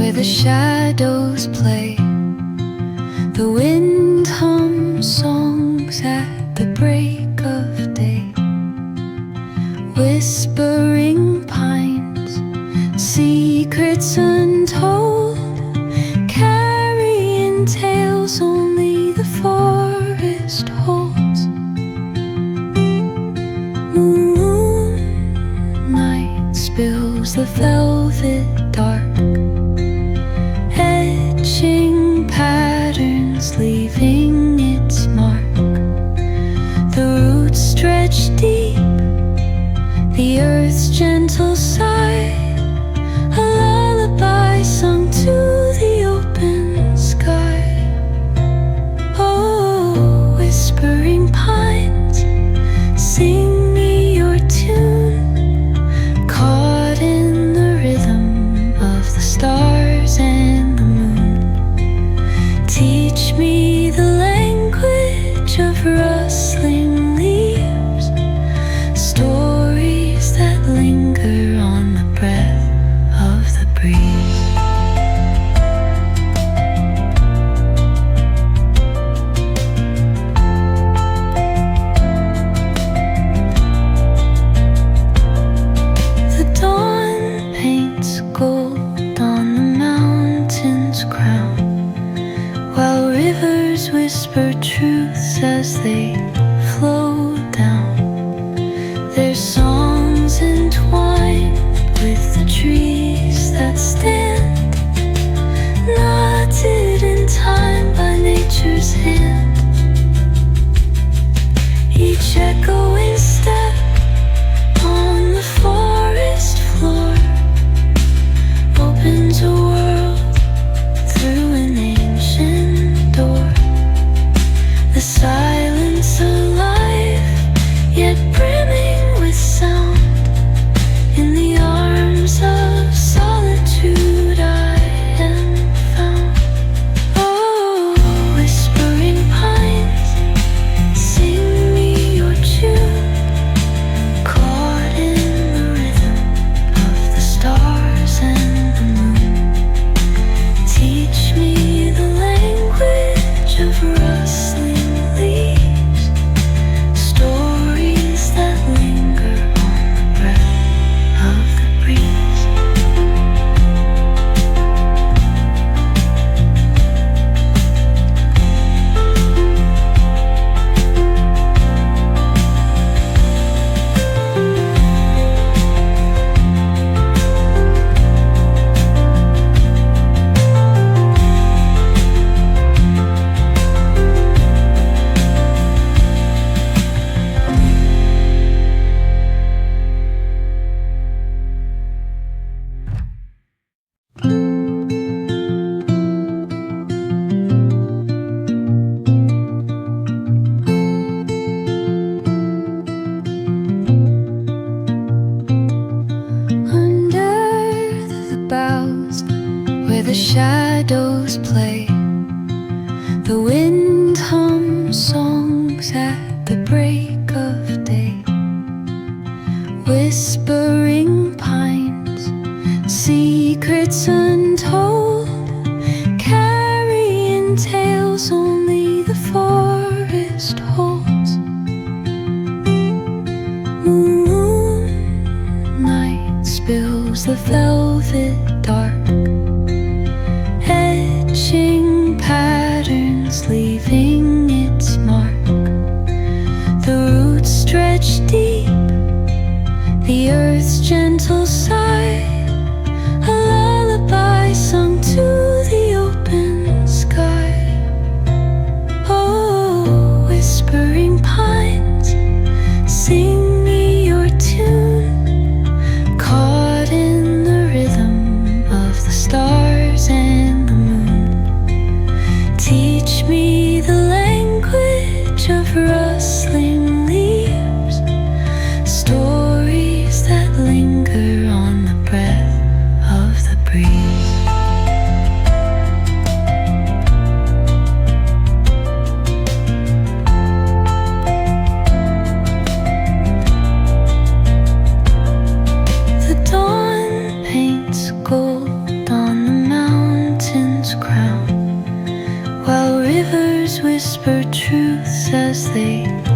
where the shadows play. The wind hums songs at the break of day. Whispering pines, secrets untold, carrying tales only the forest holds. Moonlight spills the velvet dark, etching patterns, leaving its mark. The roots stretch deep, the earth's gentle sigh, a lullaby sung to the open sky. Oh, whispering pines, sing me your tune, caught in the rhythm of the stars and the moon. Teach me the language of rustling leaves, stories that linger on the breath of the breeze. The dawn paints gold on the mountain's crown, while rivers whisper truths as they flow down. Their songs entwined with the trees that stand, knotted in time by nature's hand. Each echoing step on the forest floor opens a world through an ancient door. The silence alive, yet brimming with sound. In the arms of solitude I am found. Oh, whispering pines, sing me your tune, caught in the rhythm of the stars and the moon. Teach me the language of rustling leaves, stories that linger on the breath of the breeze. Under the boughs, where the shadows play, the wind hums songs at the break of day. Whispering pines, secrets untold, carrying tales only the forest holds. Moonlight spills the velvet dark, etching patterns, leaving its mark. The roots stretch deep, the earth's gentle sigh, a lullaby sung to the open sky. Oh, whispering pines, sing me your tune, caught in the rhythm of the stars and the moon. Teach me the language of rustling leaves, stories that linger on the breath of the breeze. The dawn paints gold on the mountain. whisper truths as they